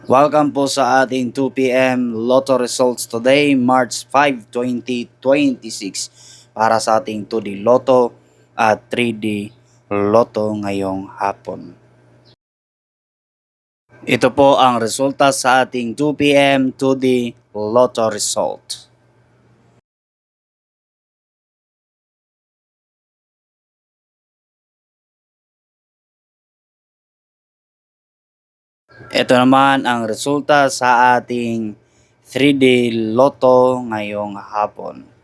Welcome po sa ating 2 p.m. Lotto results today, March 5, 2026 para sa ating 2D Lotto at 3D Lotto ngayong hapon. Ito po ang resulta sa ating 2 p.m. 2D Lotto result. Ito naman ang resulta sa ating 3D Lotto ngayong hapon.